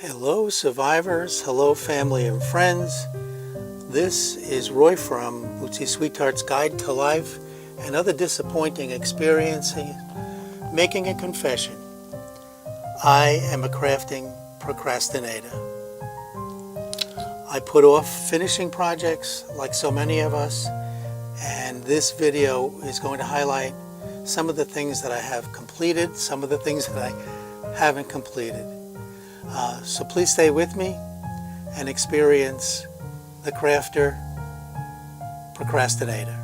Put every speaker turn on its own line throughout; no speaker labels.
Hello survivors, hello family and friends. This is Roy from Bootsy Sweetheart's Guide to Life and Other Disappointing Experiences, making a confession. I am a crafting procrastinator. I put off finishing projects like so many of us, and this video is going to highlight some of the things that I have completed, some of the things that I haven't completed. So please stay with me and experience the crafter procrastinator.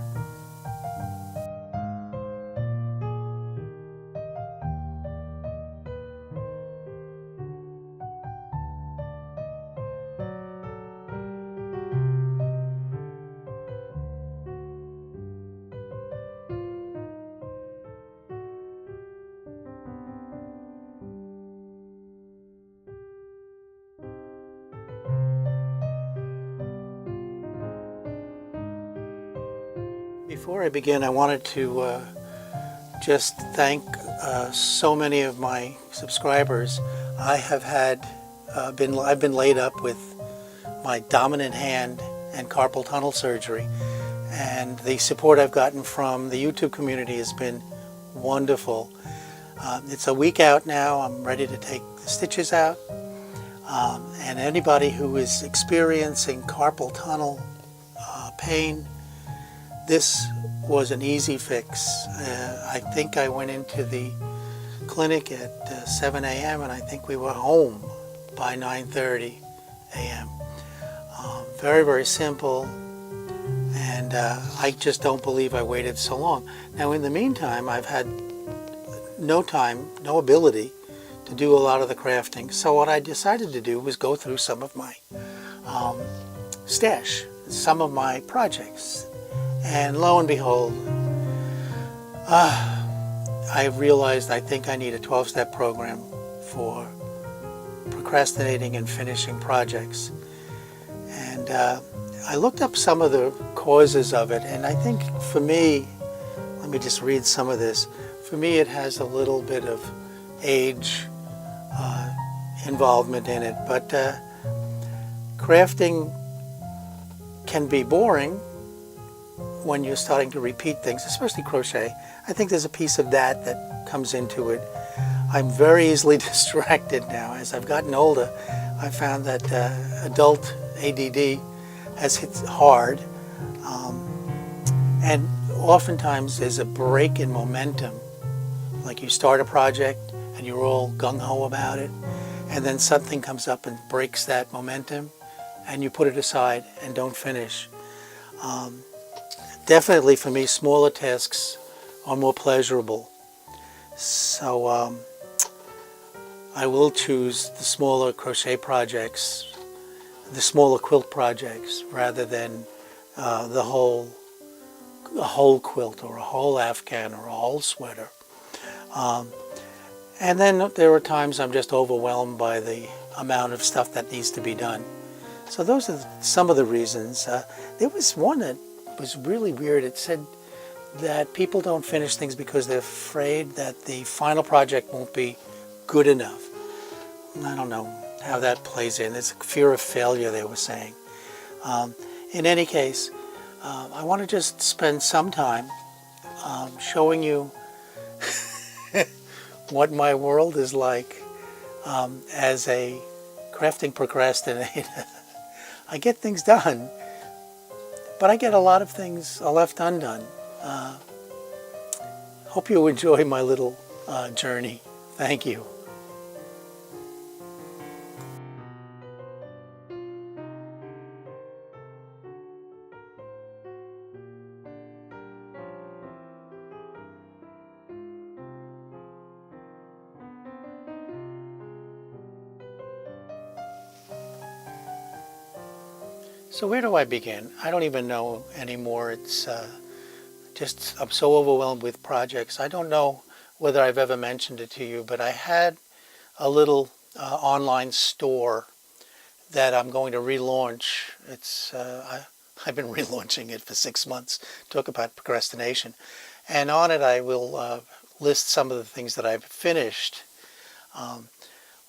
Before I begin, I wanted to just thank so many of my subscribers. I've been laid up with my dominant hand and carpal tunnel surgery, and the support I've gotten from the YouTube community has been wonderful. It's a week out now. I'm ready to take the stitches out, and anybody who is experiencing carpal tunnel pain, this was an easy fix. I think I went into the clinic at 7 a.m. and I think we were home by 9:30 a.m. Very, very simple, and I just don't believe I waited so long. Now in the meantime, I've had no time, no ability to do a lot of the crafting. So what I decided to do was go through some of my stash, some of my projects. And lo and behold, I realized I think I need a 12-step program for procrastinating and finishing projects. And I looked up some of the causes of it, and I think for me, let me just read some of this. For me, it has a little bit of age involvement in it, but crafting can be boring when you're starting to repeat things, especially crochet. I think there's a piece of that comes into it. I'm very easily distracted now. As I've gotten older, I found that adult ADD has hit hard, and oftentimes there's a break in momentum. Like you start a project and you're all gung-ho about it, and then something comes up and breaks that momentum, and you put it aside and don't finish. Definitely for me, smaller tasks are more pleasurable. So I will choose the smaller crochet projects, the smaller quilt projects, rather than a whole quilt or a whole Afghan or a whole sweater. And then there are times I'm just overwhelmed by the amount of stuff that needs to be done. So those are some of the reasons. There was one that was really weird. It said that people don't finish things because they're afraid that the final project won't be good enough. I don't know how that plays in. It's a fear of failure, they were saying. In any case, I want to just spend some time showing you what my world is like as a crafting procrastinator. I get things done, but I get a lot of things left undone. Hope you enjoy my little journey. Thank you. So where do I begin? I don't even know anymore. It's just, I'm so overwhelmed with projects. I don't know whether I've ever mentioned it to you, but I had a little online store that I'm going to relaunch. I've been relaunching it for 6 months. Talk about procrastination. And on it I will list some of the things that I've finished.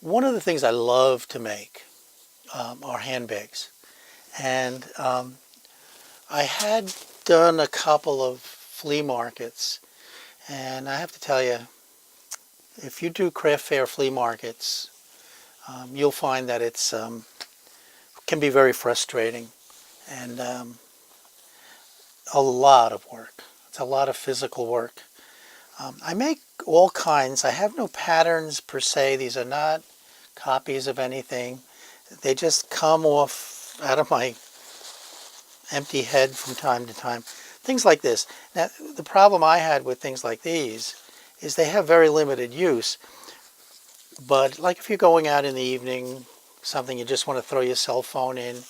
One of the things I love to make are handbags. And I had done a couple of flea markets. And I have to tell you, if you do craft fair flea markets, you'll find that it's can be very frustrating and a lot of work. It's a lot of physical work. I make all kinds. I have no patterns per se. These are not copies of anything. They just come off out of my empty head from time to time. Things like this. Now, the problem I had with things like these is they have very limited use. But like if you're going out in the evening, something you just want to throw your cell phone in,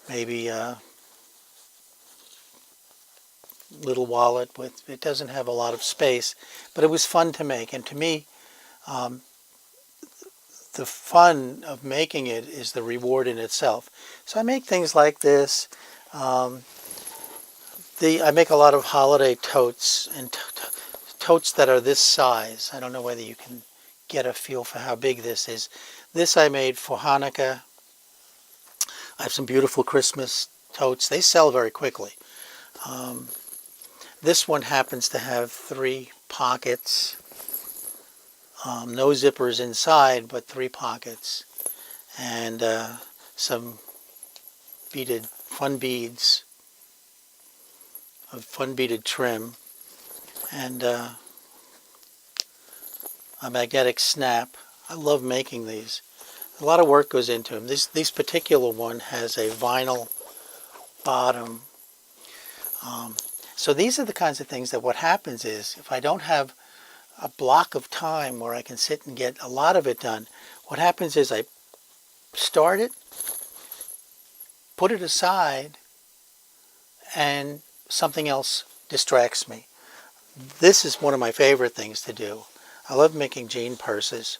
maybe a little wallet with, it doesn't have a lot of space, but it was fun to make. And to me, the fun of making it is the reward in itself. So I make things like this. I make a lot of holiday totes and totes that are this size. I don't know whether you can get a feel for how big this is. This I made for Hanukkah. I have some beautiful Christmas totes. They sell very quickly. This one happens to have 3 pockets. No zippers inside, but 3 pockets. And some fun beads of fun beaded trim. And a magnetic snap. I love making these. A lot of work goes into them. This particular one has a vinyl bottom. So these are the kinds of things that what happens is, if I don't have a block of time where I can sit and get a lot of it done, what happens is I start it, put it aside, and something else distracts me. This is one of my favorite things to do. I love making jean purses.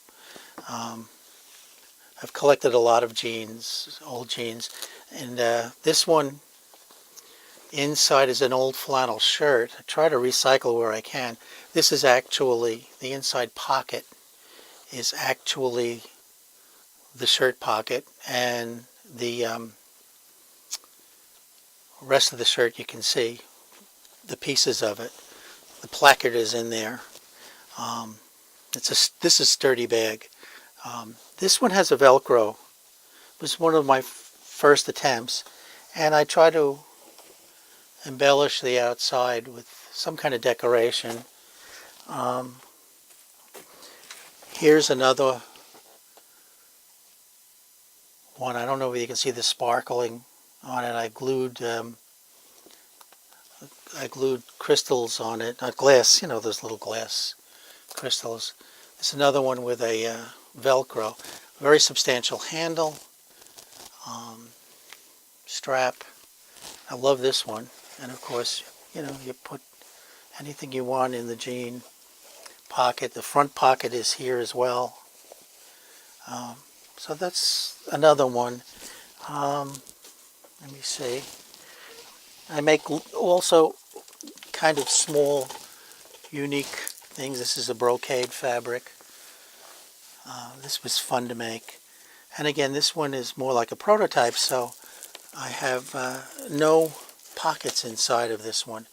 I've collected a lot of jeans, old jeans, and this one inside is an old flannel shirt. I try to recycle where I can. This is actually, the inside pocket is actually the shirt pocket, and the rest of the shirt you can see, the pieces of it. The placard is in there. This is a sturdy bag. This one has a Velcro. It was one of my first attempts, and I try to embellish the outside with some kind of decoration. Here's another one. I don't know if you can see the sparkling on it. I glued crystals on it, not glass, you know, those little glass crystals. There's another one with a Velcro, very substantial handle, strap. I love this one. And of course, you know, you put anything you want in the jean pocket. The front pocket is here as well. So that's another one. Let me see. I make also kind of small, unique things. This is a brocade fabric. This was fun to make. And again, this one is more like a prototype, so I have no pockets inside of this one.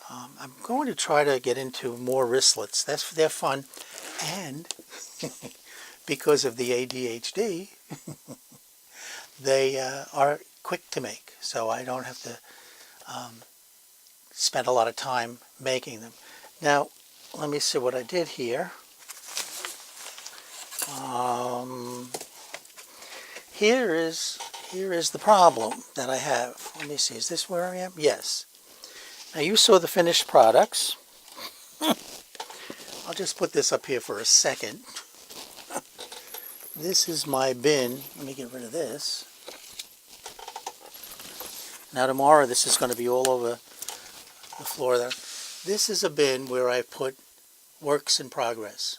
I'm going to try to get into more wristlets. They're fun, and because of the ADHD, they are quick to make, so I don't have to spend a lot of time making them. Now, let me see what I did here. Here is the problem that I have. Let me see, is this where I am? Yes. Now you saw the finished products. I'll just put this up here for a second. This is my bin. Let me get rid of this. Now tomorrow this is going to be all over the floor there. This is a bin where I put works in progress,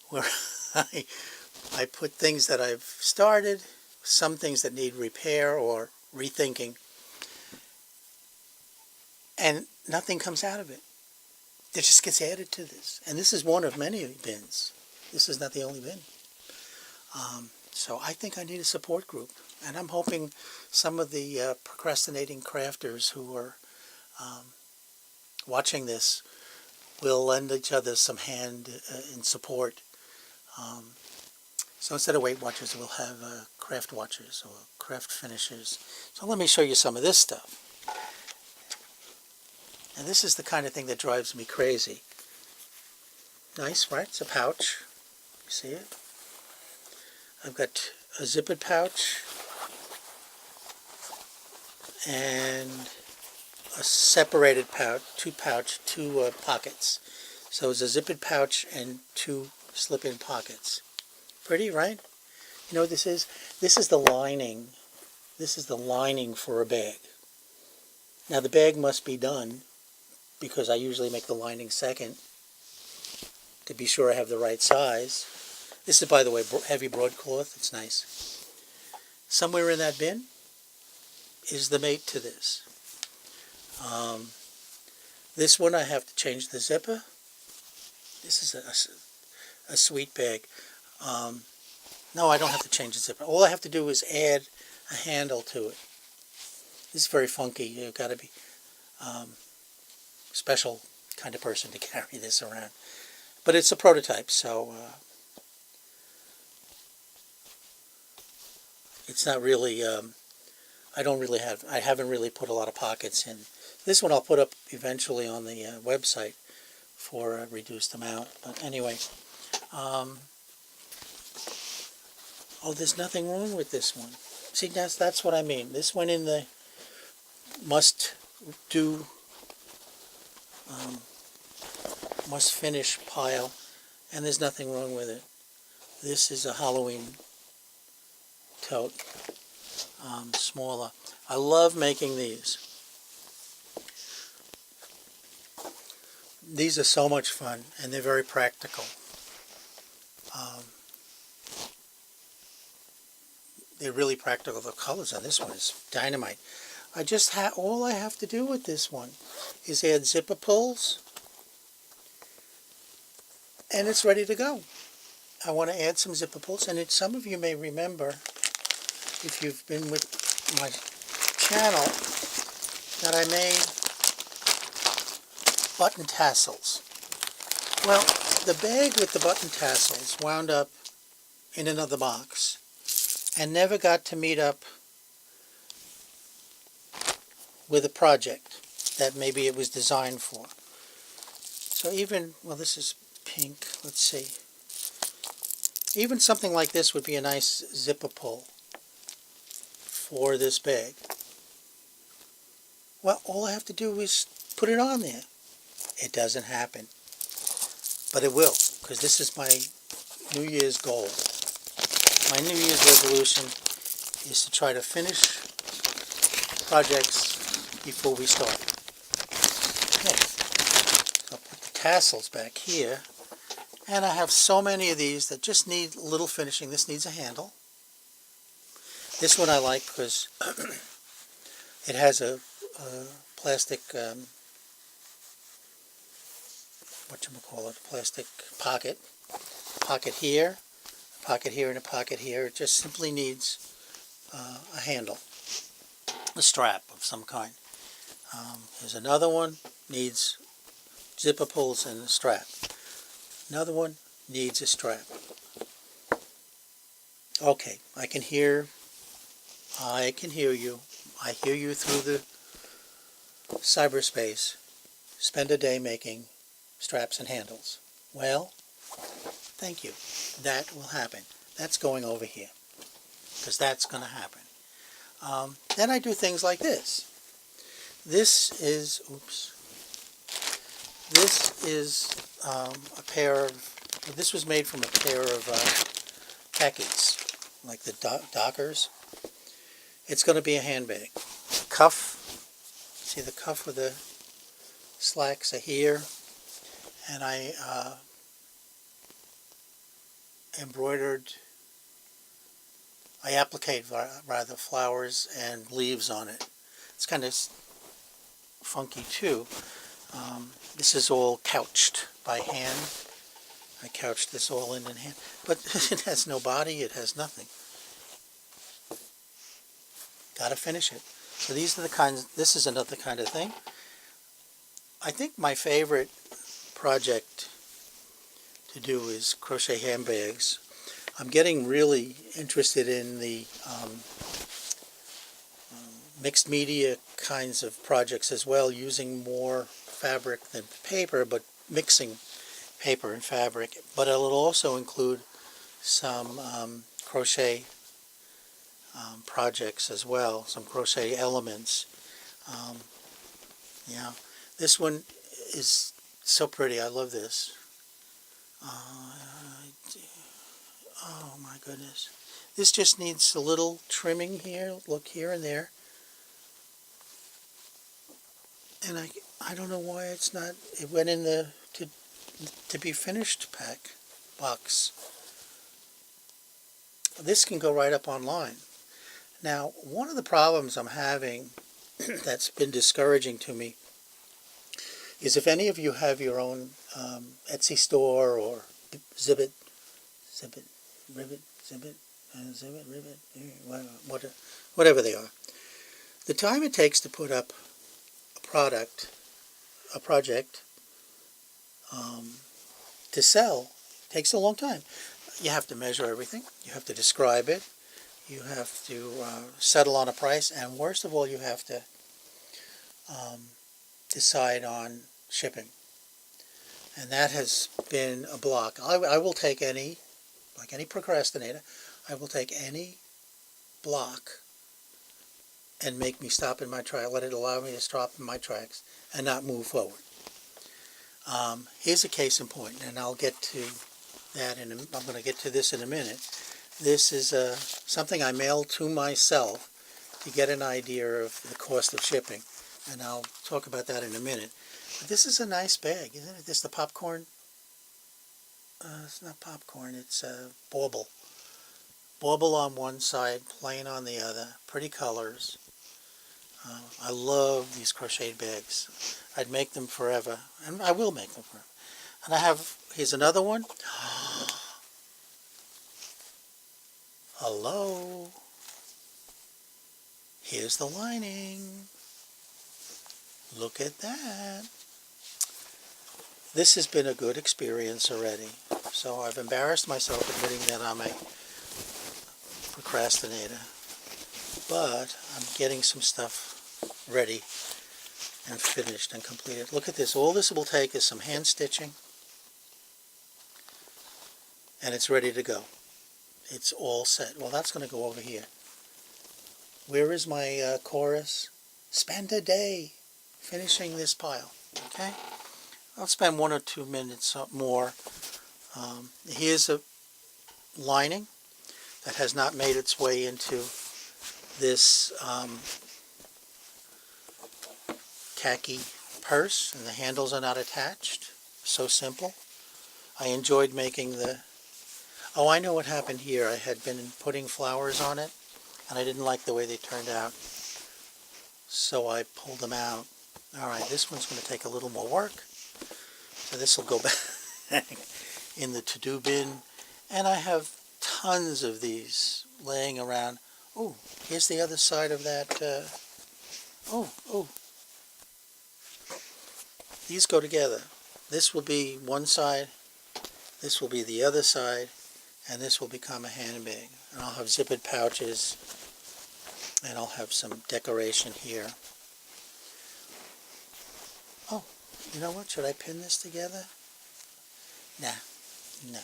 where I put things that I've started, some things that need repair or rethinking, and nothing comes out of it. It just gets added to this. And this is one of many bins. This is not the only bin. So I think I need a support group. And I'm hoping some of the procrastinating crafters who are watching this will lend each other some hand in support. So instead of Weight Watchers, we'll have Craft Watchers or Craft Finishers. So let me show you some of this stuff. And this is the kind of thing that drives me crazy. Nice, right? It's a pouch. You see it? I've got a zippered pouch and a separated pouch, two pockets. So it's a zippered pouch and two slip-in pockets. Pretty, right? You know what this is? This is the lining. This is the lining for a bag. Now the bag must be done because I usually make the lining second to be sure I have the right size. This is, by the way, heavy broadcloth. It's nice. Somewhere in that bin is the mate to this. This one I have to change the zipper. This is a sweet bag. No, I don't have to change the zipper. All I have to do is add a handle to it. This is very funky. You've got to be special kind of person to carry this around. But it's a prototype, so it's not really, I haven't really put a lot of pockets in. This one I'll put up eventually on the website for a reduced amount. But anyway, oh, there's nothing wrong with this one. See, that's what I mean. This went in the must-do, must-finish pile, and there's nothing wrong with it. This is a Halloween tote, smaller. I love making these. These are so much fun, and they're very practical. They're really practical. The colors on this one is dynamite. All I have to do with this one is add zipper pulls, and it's ready to go. I want to add some zipper pulls, and some of you may remember, if you've been with my channel, that I made button tassels. Well, the bag with the button tassels wound up in another box and never got to meet up with a project that maybe it was designed for. So even, well, this is pink, let's see. Even something like this would be a nice zipper pull for this bag. Well, all I have to do is put it on there. It doesn't happen. But it will, because this is my New Year's goal. My New Year's resolution is to try to finish projects before we start. Okay. So I'll put the tassels back here. And I have so many of these that just need a little finishing. This needs a handle. This one I like because it has a plastic, plastic pocket. Pocket here, and a pocket here. It just simply needs a handle, a strap of some kind. Here's another one, needs zipper pulls and a strap. Another one needs a strap. Okay, I can hear you. I hear you through the cyberspace. Spend a day making straps and handles. Well, thank you. That will happen. That's going over here, because that's going to happen. Then I do things like this. This is a pair of, this was made from a pair of khakis, like the Dockers. It's going to be a handbag. Cuff, see the cuff with the slacks are here, and I applique rather flowers and leaves on it. It's kind of funky too. This is all couched by hand. I couched this all in hand, but it has no body, it has nothing. Got to finish it. So these are the kinds, this is another kind of thing. I think my favorite project to do is crochet handbags. I'm getting really interested in the mixed media kinds of projects as well, using more fabric than paper, but mixing paper and fabric. But it'll also include some crochet projects as well, some crochet elements. Yeah, this one is so pretty. I love this. Oh my goodness. This just needs a little trimming here. Look, here and there. And I don't know why it's not, it went in the to be finished pack box. This can go right up online. Now, one of the problems I'm having that's been discouraging to me is if any of you have your own Etsy store or Zibbit, Ribbit, whatever they are, the time it takes to put up a project to sell takes a long time. You have to measure everything. You have to describe it. You have to settle on a price, and worst of all, you have to decide on shipping. And that has been a block. I will take any, like any procrastinator, I will take any block and make me stop in my track, let it allow me to stop in my tracks and not move forward. Here's a case in point, and I'll get to that I'm going to get to this in a minute. This is something I mailed to myself to get an idea of the cost of shipping, and I'll talk about that in a minute. But this is a nice bag, isn't it? This is the popcorn. It's not popcorn. It's bauble. Bauble on one side, plain on the other. Pretty colors. I love these crocheted bags. I'd make them forever, and I will make them forever. And I have, here's another one. Hello. Here's the lining. Look at that. This has been a good experience already. So I've embarrassed myself admitting that I'm a procrastinator. But I'm getting some stuff ready and finished and completed. Look at this. All this will take is some hand stitching, and it's ready to go. It's all set. Well, that's going to go over here. Where is my chorus? Spend a day finishing this pile. Okay? I'll spend 1 or 2 minutes more. Here's a lining that has not made its way into this khaki purse, and the handles are not attached. So simple. I enjoyed making the... Oh, I know what happened here. I had been putting flowers on it, and I didn't like the way they turned out. So I pulled them out. Alright, this one's going to take a little more work. So this will go back in the to-do bin. And I have tons of these laying around. Oh, here's the other side of that. These go together. This will be one side, this will be the other side, and this will become a handbag. And I'll have zippered pouches, and I'll have some decoration here. Oh, you know what? Should I pin this together? Nah, no.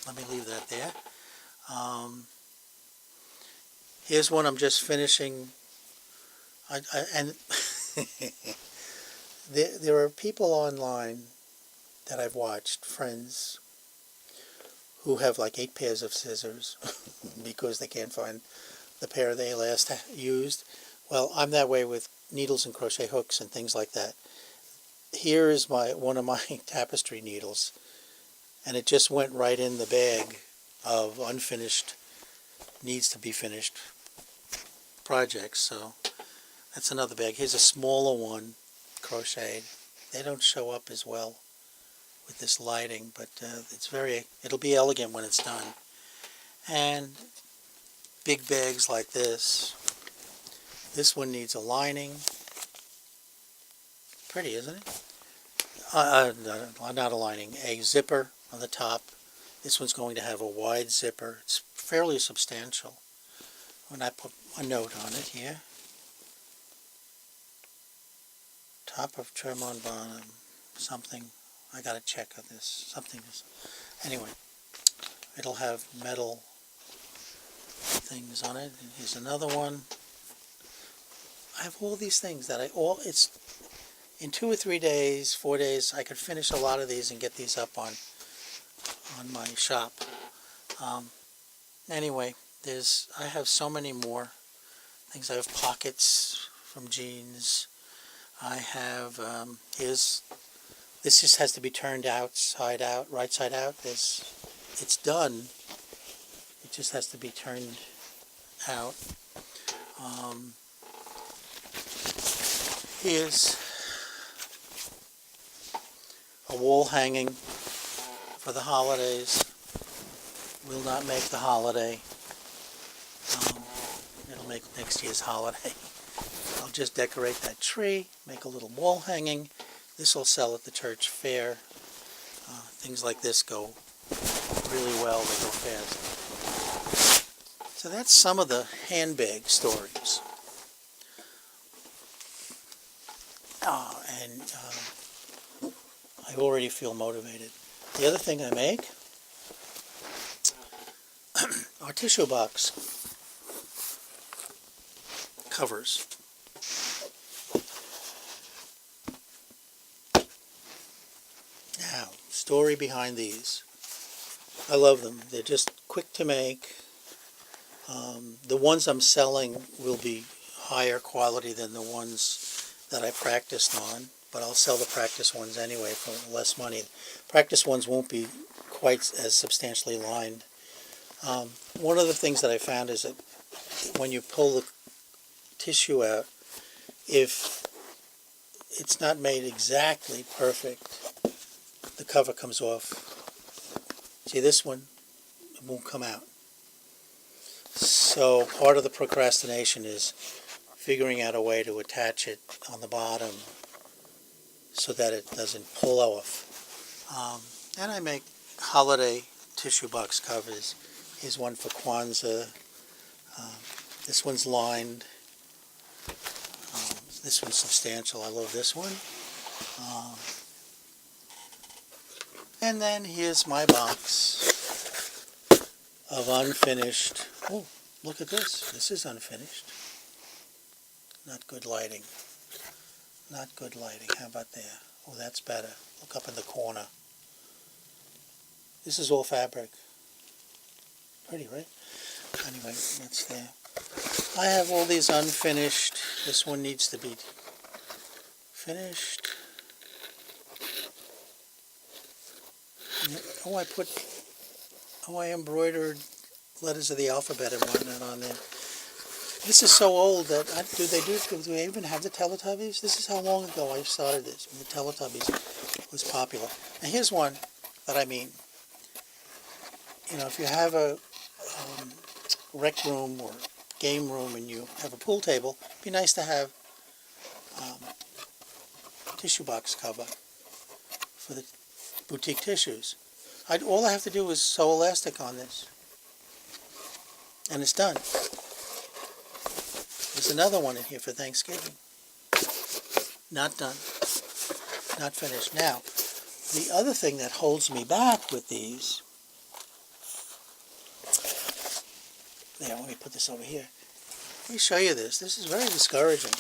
Let me leave that there. Here's one I'm just finishing. And there are people online that I've watched, friends, who have like 8 pairs of scissors because they can't find the pair they last used. Well, I'm that way with needles and crochet hooks and things like that. Here is one of my tapestry needles, and it just went right in the bag of unfinished, needs to be finished projects. So that's another bag. Here's a smaller one, crocheted. they don't show up as well with this lighting, but it'll be elegant when it's done. And big bags like this. This one needs a lining. Pretty, isn't it? Not a lining, a zipper on the top. This one's going to have a wide zipper. It's fairly substantial. When I put a note on it here. Top of trim on bottom. Something. I gotta check on this. Something is. Anyway, it'll have metal things on it. And here's another one. I have all these things that it's in 2 or 3 days, 4 days, I could finish a lot of these and get these up on my shop. Anyway, I have so many more things. I have pockets from jeans. I have, this just has to be turned outside out, right side out. It's done. It just has to be turned out. Here's a wall hanging for the holidays. Will not make the holiday. It'll make next year's holiday. I'll just decorate that tree, make a little wall hanging. This will sell at the church fair. Things like this go really well, they go fast. So that's some of the handbag stories. I already feel motivated. The other thing I make are tissue box covers. Now, story behind these. I love them. They're just quick to make. The ones I'm selling will be higher quality than the ones that I practiced on, but I'll sell the practice ones anyway for less money. Practice ones won't be quite as substantially lined. One of the things that I found is that when you pull the tissue out, if it's not made exactly perfect, the cover comes off. See, this one, it won't come out. So part of the procrastination is figuring out a way to attach it on the bottom so that it doesn't pull off. And I make holiday tissue box covers. Here's one for Kwanzaa. This one's lined. This one's substantial. I love this one. And then here's my box of unfinished. Oh, look at this. This is unfinished. Not good lighting. Not good lighting. How about there? Oh, that's better. Look up in the corner. This is all fabric. Pretty, right? Anyway, that's there. I have all these unfinished. This one needs to be finished. I embroidered letters of the alphabet and whatnot on there. This is so old that, do they even have the Teletubbies? This is how long ago I started this, when the Teletubbies was popular. And here's one that I mean. If you have a rec room or game room and you have a pool table, it'd be nice to have a tissue box cover for the boutique tissues. All I have to do is sew elastic on this, and it's done. There's another one in here for Thanksgiving. Not done. Not finished. Now, the other thing that holds me back with these... There, let me put this over here. Let me show you this. This is very discouraging.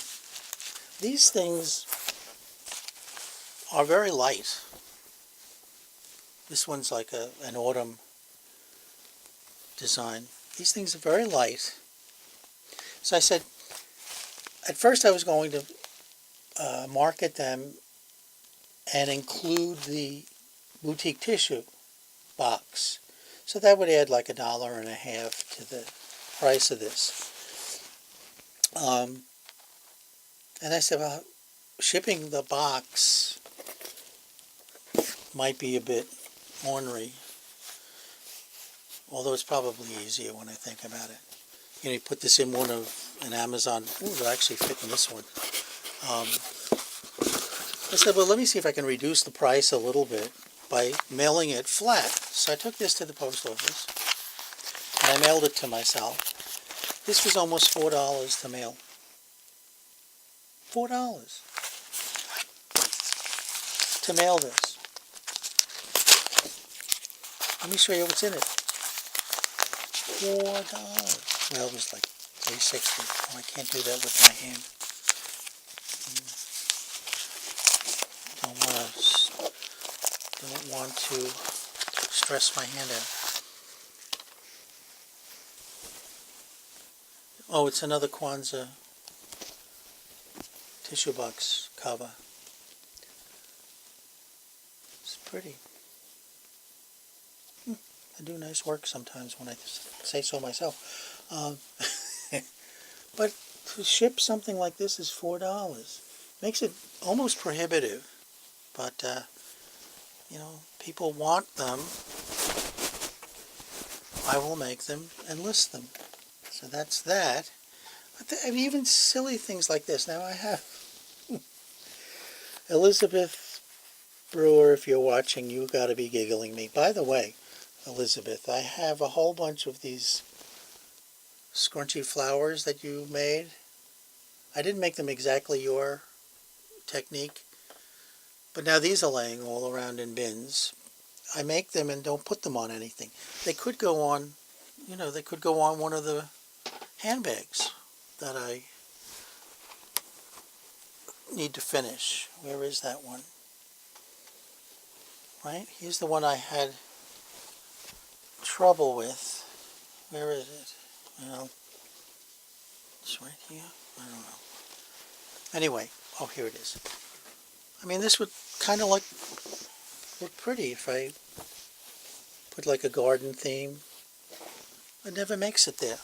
These things are very light. This one's like an autumn design. These things are very light. So I said, at first I was going to market them and include the boutique tissue box. So that would add like $1.50 to the price of this. And I said, well, shipping the box might be a bit ornery, although it's probably easier when I think about it. You know, you put this in an Amazon. Ooh, it'll actually fit in this one. I said, well, let me see if I can reduce the price a little bit by mailing it flat. So I took this to the post office, and I mailed it to myself. This was almost $4 to mail. $4 to mail this. Let me show you what's in it. $4. Well, it was like $3.60. Oh, I can't do that with my hand. Don't want to stress my hand out. Oh, it's another Kwanzaa tissue box cover. It's pretty. I do nice work sometimes when I say so myself. But to ship something like this is $4. Makes it almost prohibitive. But, you know, people want them. I will make them and list them. So that's that. But I mean, even silly things like this. Now I have Elizabeth Brewer, if you're watching, you got to be giggling me. By the way, Elizabeth, I have a whole bunch of these scrunchy flowers that you made. I didn't make them exactly your technique, but now these are laying all around in bins. I make them and don't put them on anything. They could go on, you know, they could go on one of the handbags that I need to finish. Where is that one? Right? Here's the one I had trouble with. Where is it? Well, it's right here. I don't know. Anyway, oh, here it is. I mean, this would kind of look pretty if I put like a garden theme. It never makes it there.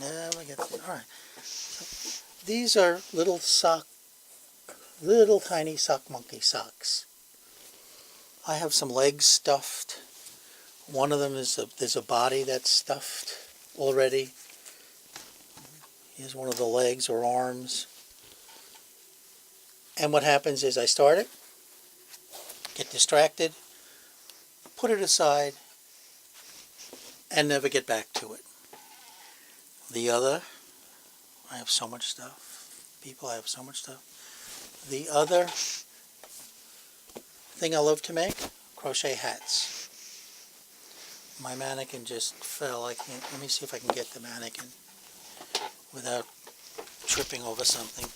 Never gets there. All right. So these are little tiny sock monkey socks. I have some legs stuffed. One of them is there's a body that's stuffed already. Here's one of the legs or arms. And what happens is I start it, get distracted, put it aside, and never get back to it. The other, I have so much stuff. People, I have so much stuff. The other thing I love to make, crochet hats. My mannequin just fell. I can't, let me see if I can get the mannequin without tripping over something.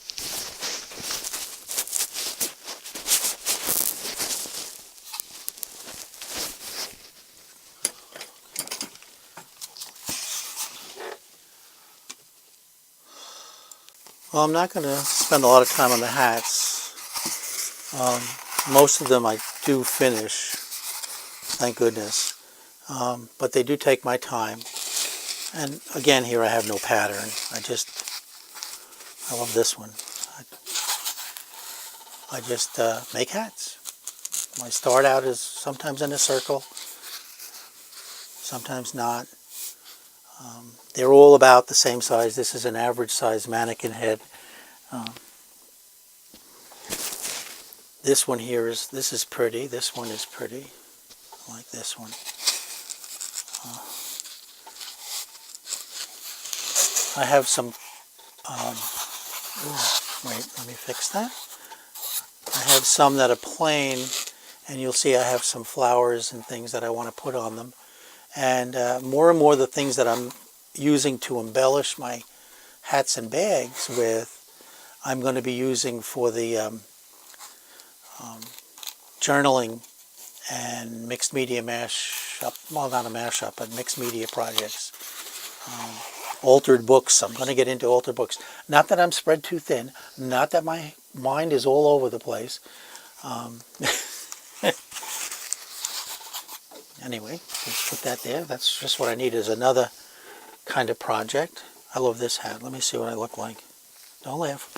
Well, I'm not going to spend a lot of time on the hats. Most of them I do finish, thank goodness. But they do take my time. And again, here I have no pattern. I love this one. I just make hats. I start out as sometimes in a circle, sometimes not. They're all about the same size. This is an average size mannequin head. This one here this is pretty. This one is pretty. I like this one. I have some, wait, let me fix that. I have some that are plain, and you'll see I have some flowers and things that I want to put on them. And more and more the things that I'm using to embellish my hats and bags with, I'm going to be using for the journaling and mixed media mashup, well, not a mashup, but mixed media projects. Altered books. I'm going to get into altered books. Not that I'm spread too thin. Not that my mind is all over the place. Anyway, let's put that there. That's just what I need is another kind of project. I love this hat. Let me see what I look like. Don't laugh.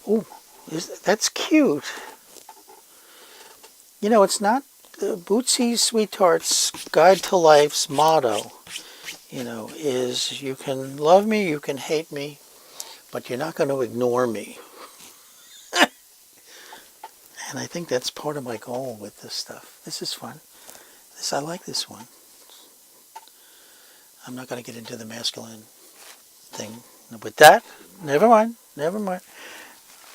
Ooh, that's cute. You know, it's not Bootsy Sweetheart's Guide to Life's motto, is you can love me, you can hate me, but you're not going to ignore me. And I think that's part of my goal with this stuff. This is fun. I like this one. I'm not going to get into the masculine thing with that. Never mind. Never mind.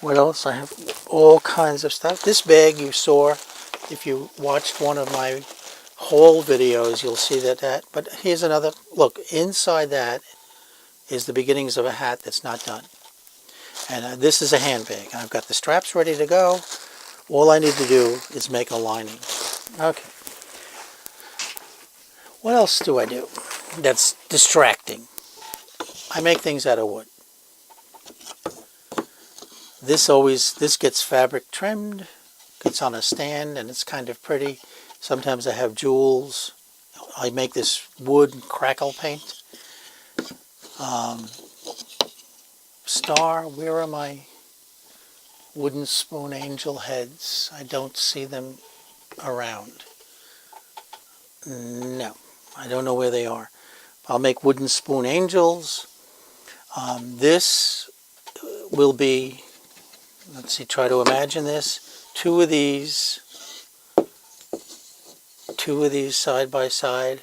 What else? I have all kinds of stuff. This bag you saw, if you watched one of my haul videos, you'll see that. But here's another look. Inside that is the beginnings of a hat that's not done. And this is a handbag. I've got the straps ready to go. All I need to do is make a lining. Okay. What else do I do that's distracting? I make things out of wood. This gets fabric trimmed, gets on a stand, and it's kind of pretty. Sometimes I have jewels. I make this wood crackle paint. Star, where are my wooden spoon angel heads? I don't see them around. No, I don't know where they are. I'll make wooden spoon angels. This will be, let's see, try to imagine this. Two of these side by side,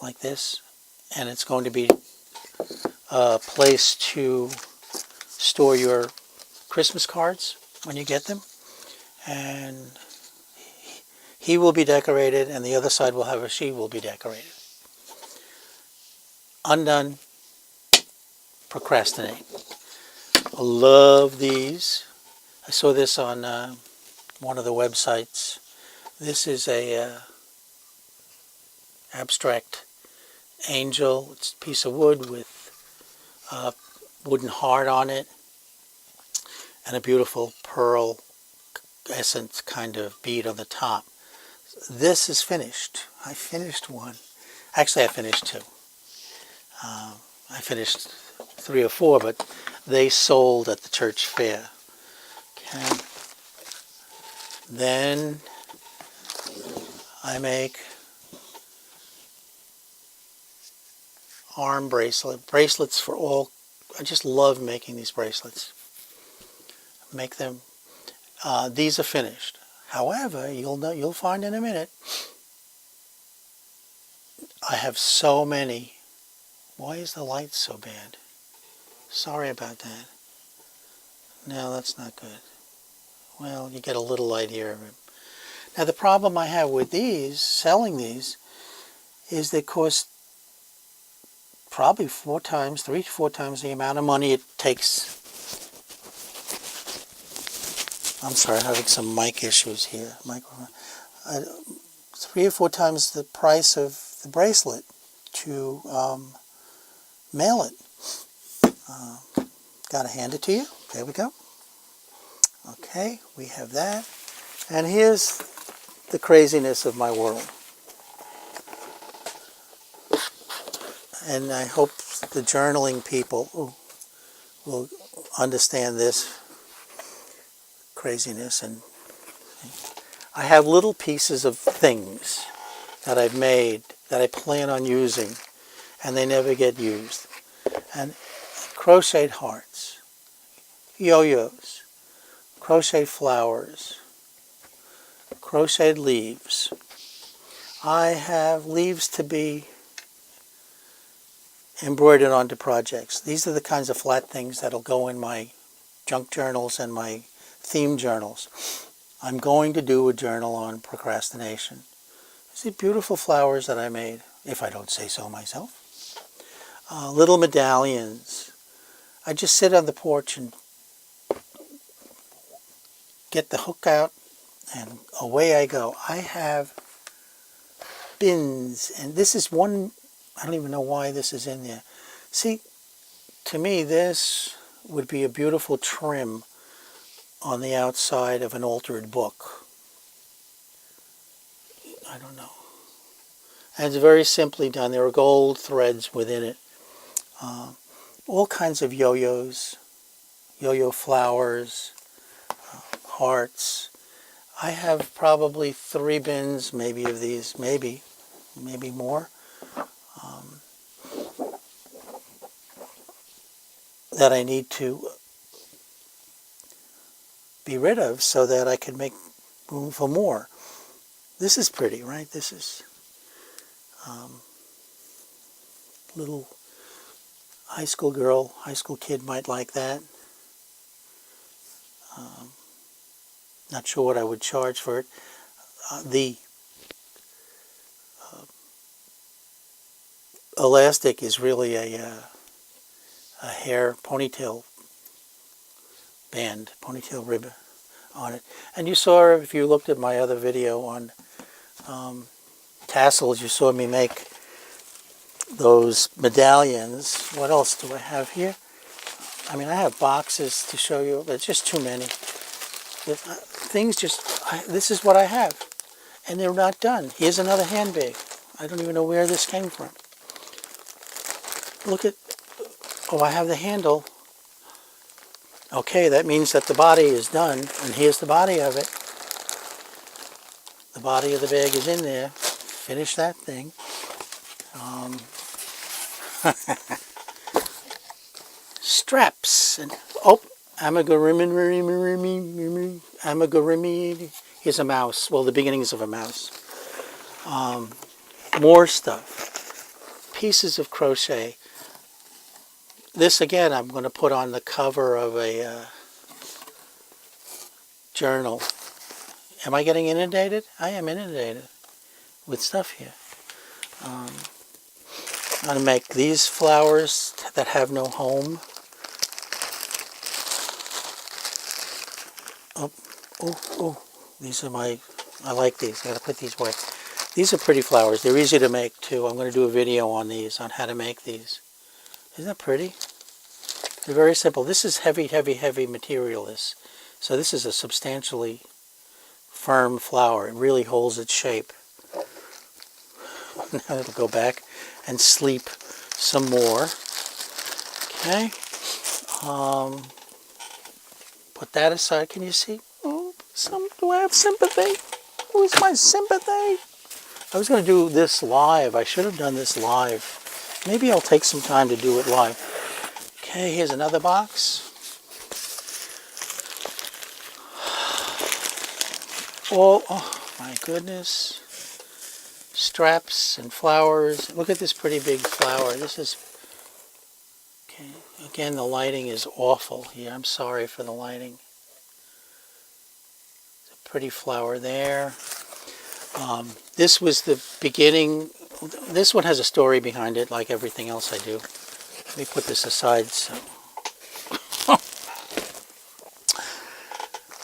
like this. And it's going to be a place to store your Christmas cards when you get them. And he will be decorated, and the other side will have a she will be decorated. Undone. Procrastinate. I love these. I saw this on one of the websites. This is a abstract angel. It's a piece of wood with a wooden heart on it and a beautiful pearl essence kind of bead on the top. This is finished. I finished one. Actually, I finished two. I finished 3 or 4, but they sold at the church fair. Okay. Then I make arm bracelets for all. I just love making these bracelets. Make them. These are finished. However, you'll find in a minute, I have so many. Why is the light so bad? Sorry about that. No, that's not good. Well, you get a little light here. Now the problem I have with these, selling these, is they cost probably 3 to 4 times the amount of money it takes. I'm sorry, I'm having some mic issues here. 3 or 4 times the price of the bracelet to mail it. Gotta hand it to you. There we go. Okay, we have that. And here's the craziness of my world. And I hope the journaling people will understand this craziness. And I have little pieces of things that I've made that I plan on using, and they never get used. And crocheted hearts, yo-yos, crocheted flowers, crocheted leaves. I have leaves to be embroidered onto projects. These are the kinds of flat things that'll go in my junk journals and my theme journals. I'm going to do a journal on procrastination. See beautiful flowers that I made, if I don't say so myself. Little medallions. I just sit on the porch and get the hook out, and away I go. I have bins, and this is one, I don't even know why this is in there. See, to me this would be a beautiful trim on the outside of an altered book. I don't know. And it's very simply done. There are gold threads within it. All kinds of yo-yos, yo-yo flowers, hearts. I have probably 3 bins, maybe, of these, maybe more, that I need to be rid of so that I can make room for more. This is pretty, right? This is little high school girl, high school kid might like that. Not sure what I would charge for it. The elastic is really a hair ponytail band, ponytail rib on it. And you saw, if you looked at my other video on tassels, you saw me make those medallions. What else do I have here? I mean, I have boxes to show you. There's just too many. Things this is what I have. And they're not done. Here's another handbag. I don't even know where this came from. Look at, oh, I have the handle. Okay, that means that the body is done. And here's the body of it. The body of the bag is in there. Finish that thing. Straps. And, oh, amigurumi. Here's a mouse. Well, the beginnings of a mouse. More stuff. Pieces of crochet. This, again, I'm going to put on the cover of a journal. Am I getting inundated? I am inundated with stuff here. I'm going to make these flowers that have no home. Oh, these are I like these. I got to put these away. These are pretty flowers. They're easy to make too. I'm going to do a video on these, on how to make these. Isn't that pretty? They're very simple. This is heavy material. So this is a substantially firm flower. It really holds its shape. Now it'll go back and sleep some more. Okay. Put that aside. Can you see? Oh, do I have sympathy? Who's my sympathy? I was going to do this live. I should have done this live. Maybe I'll take some time to do it live. Okay, here's another box. Oh my goodness. Straps and flowers. Look at this pretty big flower. This is, okay, again, the lighting is awful here. I'm sorry for the lighting. It's a pretty flower there. This was the beginning. This one has a story behind it, like everything else I do. Let me put this aside. So,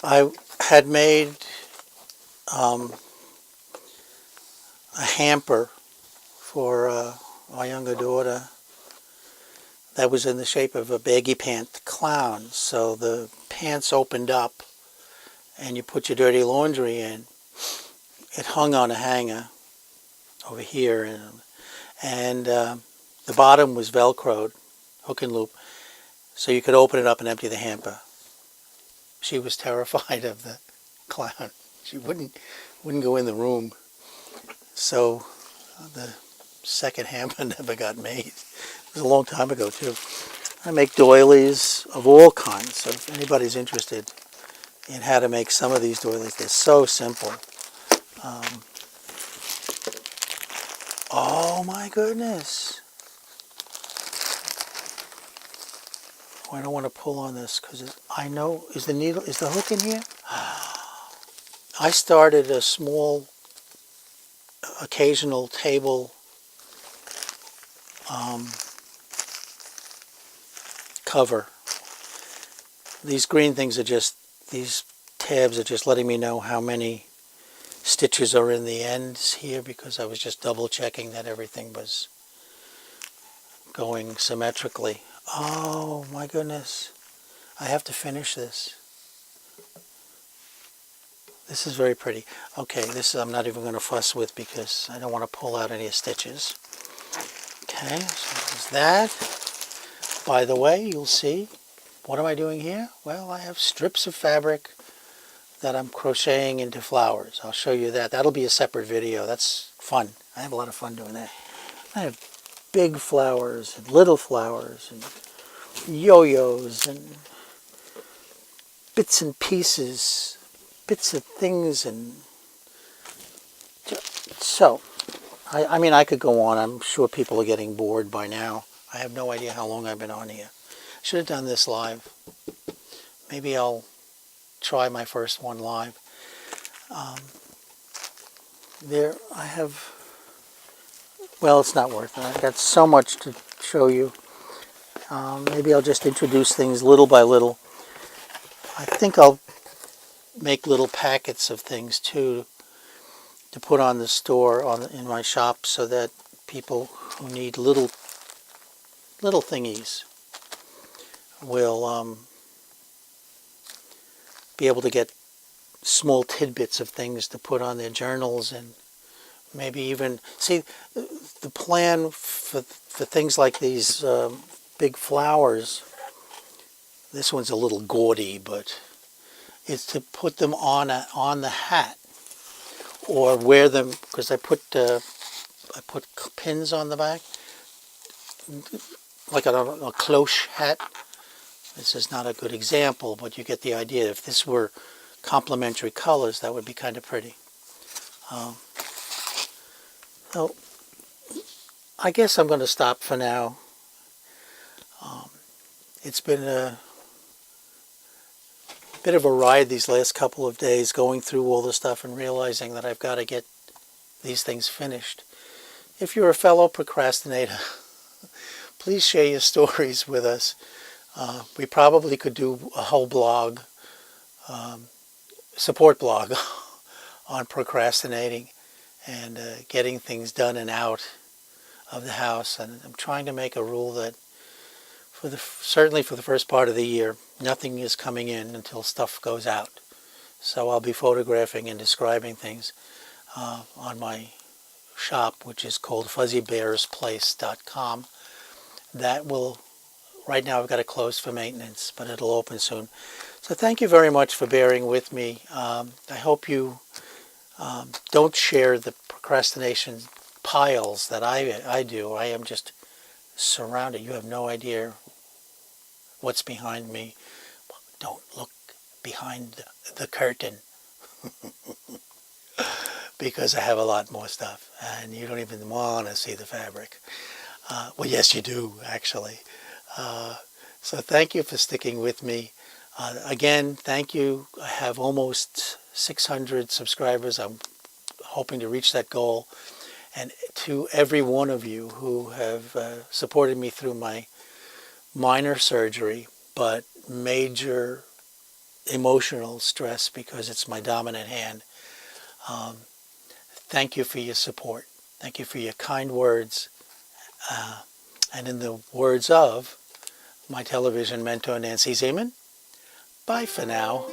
I had made a hamper for our younger daughter that was in the shape of a baggy pant clown. So the pants opened up and you put your dirty laundry in. It hung on a hanger over here, and the bottom was velcroed, hook and loop, so you could open it up and empty the hamper. She was terrified of the clown. She wouldn't go in the room. So the second hamper never got made. It was a long time ago too. I make doilies of all kinds, so if anybody's interested in how to make some of these doilies, they're so simple. Oh my goodness. Oh, I don't want to pull on this because I know, is the hook in here? I started a small occasional table cover. These green things are just, these tabs are just letting me know how many stitches are in the ends here, because I was just double checking that everything was going symmetrically. Oh my goodness. I have to finish this. This is very pretty. Okay, this I'm not even going to fuss with because I don't want to pull out any stitches. Okay, so there's that. By the way, you'll see, what am I doing here? Well, I have strips of fabric that I'm crocheting into flowers. I'll show you that. That'll be a separate video. That's fun. I have a lot of fun doing that. I have big flowers and little flowers and yo-yos and bits and pieces, bits of things. And so, I mean, I could go on. I'm sure people are getting bored by now. I have no idea how long I've been on here. I should have done this live. Maybe I'll try my first one live. There, I have, well, it's not worth it. I've got so much to show you. Maybe I'll just introduce things little by little. I think I'll make little packets of things too to put on the store, in my shop, so that people who need little thingies will be able to get small tidbits of things to put on their journals, and maybe even see the plan for things like these big flowers. This one's a little gaudy, but it's to put them on the hat, or wear them, because I put pins on the back, like a cloche hat. This is not a good example, but you get the idea. If this were complementary colors, that would be kind of pretty. So I guess I'm going to stop for now. It's been a bit of a ride these last couple of days, going through all the stuff and realizing that I've got to get these things finished. If you're a fellow procrastinator, please share your stories with us. We probably could do a whole blog, support blog on procrastinating and getting things done and out of the house. And I'm trying to make a rule that certainly for the first part of the year, nothing is coming in until stuff goes out. So I'll be photographing and describing things on my shop, which is called fuzzybearsplace.com. That will, right now I've got it closed for maintenance, but it'll open soon. So thank you very much for bearing with me. I hope you don't share the procrastination piles that I do. I am just surrounded. You have no idea what's behind me. Don't look behind the curtain because I have a lot more stuff, and you don't even want to see the fabric. Well, yes, you do, actually. So thank you for sticking with me. Again, thank you. I have almost 600 subscribers. I'm hoping to reach that goal. And to every one of you who have supported me through my minor surgery, but major emotional stress because it's my dominant hand, thank you for your support. Thank you for your kind words. And in the words of my television mentor, Nancy Zeman, bye for now.